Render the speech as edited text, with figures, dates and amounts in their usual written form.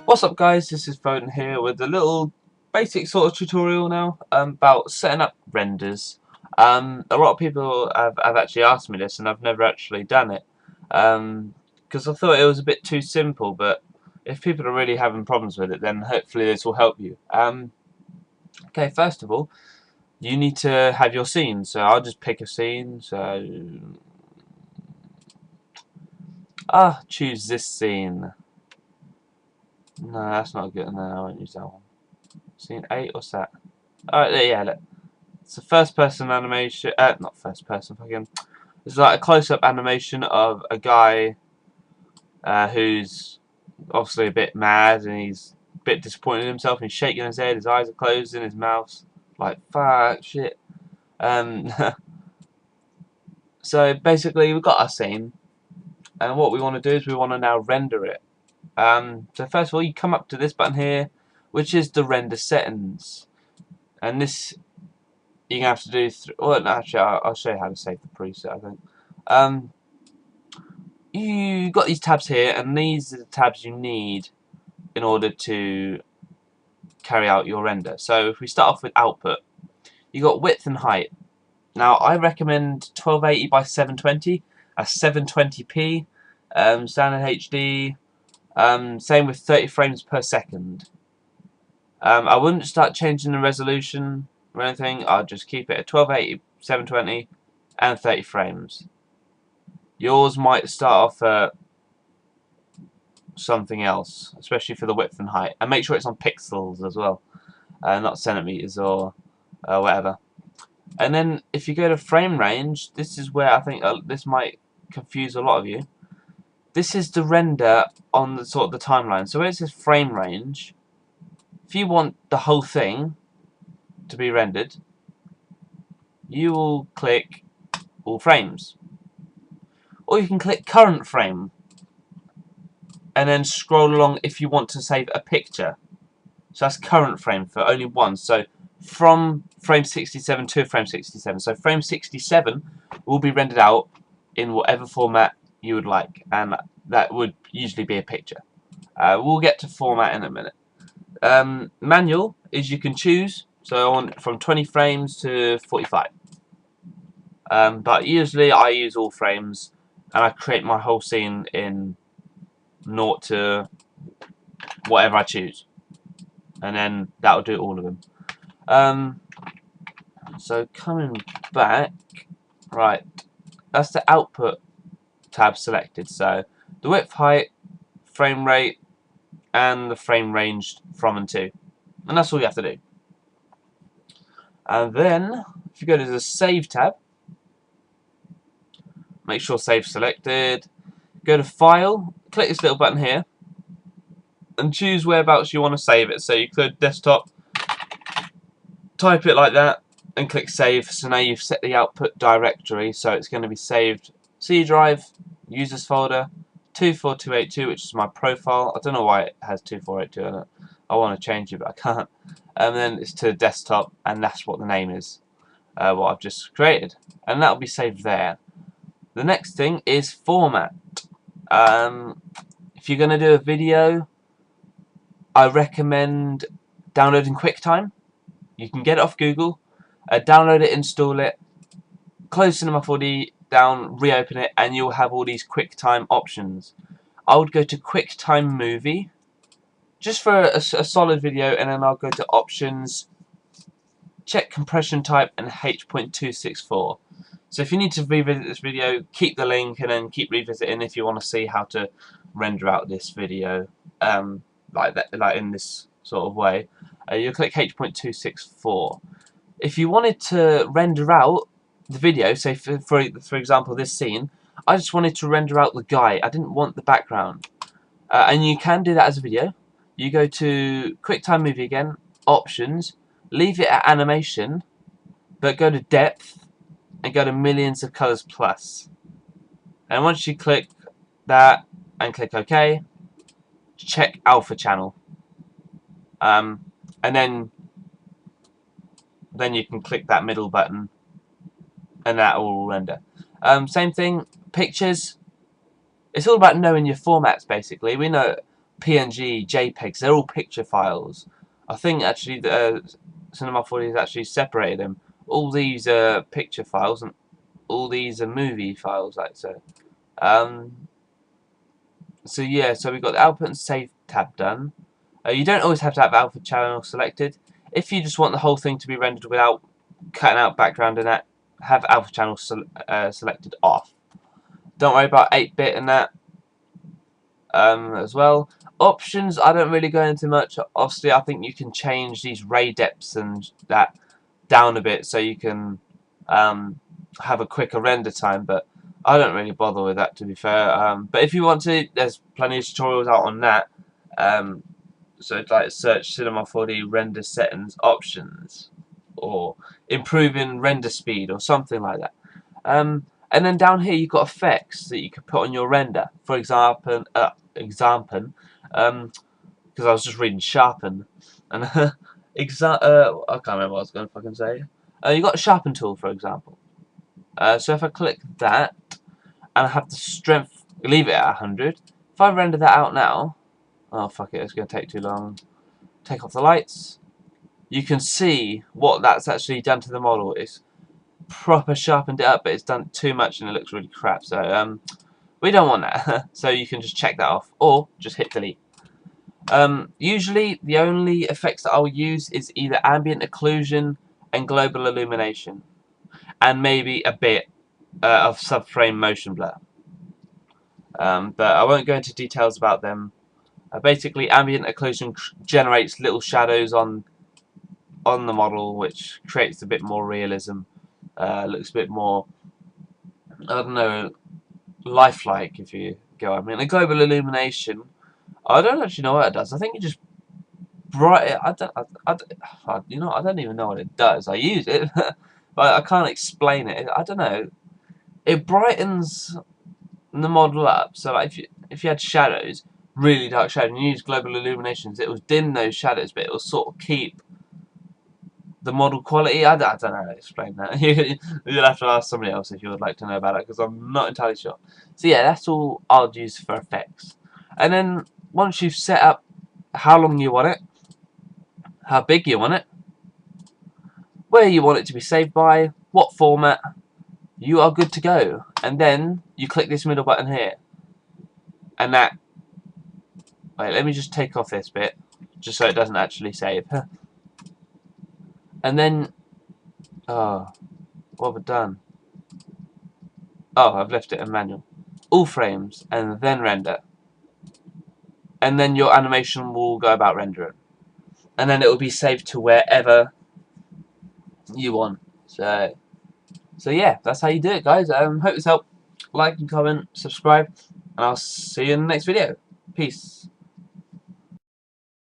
What's up guys, this is Foden here with a little basic sort of tutorial now about setting up renders. A lot of people have actually asked me this and I've never actually done it because I thought it was a bit too simple, but if people are really having problems with it then hopefully this will help you. Okay, first of all you need to have your scene, so I'll just pick a scene. So choose this scene. No, that's not good. No, I won't use that one. Scene 8, what's that? Alright, yeah, look. It's a first person animation. Not first person, fucking. It's like a close up animation of a guy who's obviously a bit mad and he's a bit disappointed in himself. And he's shaking his head, his eyes are closed, and his mouth's like, fuck, shit. So basically, we've got our scene, and what we want to do is we want to now render it. So first of all, you come up to this button here, which is the render settings, and this you're gonna have to do. Well, no, actually, I'll show you how to save the preset. I think. You got these tabs here, and these are the tabs you need in order to carry out your render. So if we start off with output, you got width and height. Now I recommend 1280 by 720, a 720p, standard HD. Same with 30 frames per second. I wouldn't start changing the resolution or anything. I'll just keep it at 1280, 720, and 30 frames. Yours might start off at something else, especially for the width and height. And make sure it's on pixels as well, not centimeters or whatever. And then if you go to frame range, this is where I think this might confuse a lot of you. This is the render on the sort of the timeline. So where it says frame range, if you want the whole thing to be rendered, you will click all frames. Or you can click current frame and then scroll along if you want to save a picture. So that's current frame for only one. So from frame 67 to frame 67. So frame 67 will be rendered out in whatever format you would like, and that would usually be a picture. We'll get to format in a minute. Manual is you can choose, so I want from 20 frames to 45. But usually I use all frames, and I create my whole scene in 0 to whatever I choose, and then that'll do all of them. So coming back, right, that's the output tab selected. So the width, height, frame rate, and the frame range from and to, and that's all you have to do. And then if you go to the save tab, make sure save selected, go to file, click this little button here and choose whereabouts you want to save it. So you could desktop, type it like that and click save. So now you've set the output directory, so it's going to be saved C drive, users folder, 24282, which is my profile. I don't know why it has 2482 in it. I want to change it but I can't. And then it's to desktop, and that's what the name is, what I've just created, and that'll be saved there. The next thing is format. If you're going to do a video, I recommend downloading QuickTime. You can get it off Google, download it, install it, close Cinema 4D down, reopen it, and you'll have all these QuickTime options. I would go to QuickTime Movie just for a solid video, and then I'll go to options, check compression type, and H.264. So if you need to revisit this video, keep the link and then keep revisiting if you want to see how to render out this video like that, like in this sort of way. You'll click H.264. If you wanted to render out the video, say for example this scene, I just wanted to render out the guy. I didn't want the background, and you can do that as a video. You go to QuickTime Movie again, options, leave it at animation, but go to depth and go to millions of colors plus. And once you click that and click OK, check alpha channel, and then you can click that middle button and that will render. Same thing, pictures. It's all about knowing your formats basically. We know PNG, JPEGs, they're all picture files. I think actually Cinema 4D has actually separated them. All these are picture files and all these are movie files, like so. So yeah, so we've got the output and save tab done. You don't always have to have alpha channel selected. If you just want the whole thing to be rendered without cutting out background and that, have alpha channel selected off. Don't worry about 8-bit and that as well. Options, I don't really go into much. Obviously, I think you can change these ray depths and that down a bit so you can have a quicker render time, but I don't really bother with that, to be fair. But if you want to, there's plenty of tutorials out on that. So like search Cinema 4D render settings options or improving render speed or something like that. And then down here you've got effects that you can put on your render. For example, because I was just reading sharpen and I can't remember what I was going to fucking say. You got a sharpen tool, for example. So if I click that and I have the strength, leave it at 100. If I render that out now, oh fuck it, it's going to take too long. Take off the lights. You can see what that's actually done to the model. It's proper sharpened it up, but it's done too much and it looks really crap. So we don't want that. So you can just check that off or just hit delete. Usually the only effects that I'll use is either ambient occlusion and global illumination, and maybe a bit of subframe motion blur. But I won't go into details about them. Basically, ambient occlusion generates little shadows on the model, which creates a bit more realism. Looks a bit more, I don't know, lifelike, if you go. I mean, the global illumination, I don't actually know what it does. I think it just I don't even know what it does. I use it, but I can't explain it. I don't know. It brightens the model up. So like if you had shadows, really dark shadows, and you use global illuminations, it will dim those shadows, but it will sort of keep the model quality. I don't know how to explain that. You'll have to ask somebody else if you would like to know about it, because I'm not entirely sure. So yeah, that's all I'll use for effects. And then once you've set up how long you want it, how big you want it, where you want it to be saved by, what format, you are good to go. And then you click this middle button here, and that, wait, let me just take off this bit just so it doesn't actually save. And then, oh, what have I done? Oh, I've left it in manual. All frames and then render, and then your animation will go about rendering, and then it will be saved to wherever you want. So yeah, that's how you do it, guys. Hope this helped. Like and comment, subscribe, and I'll see you in the next video. Peace.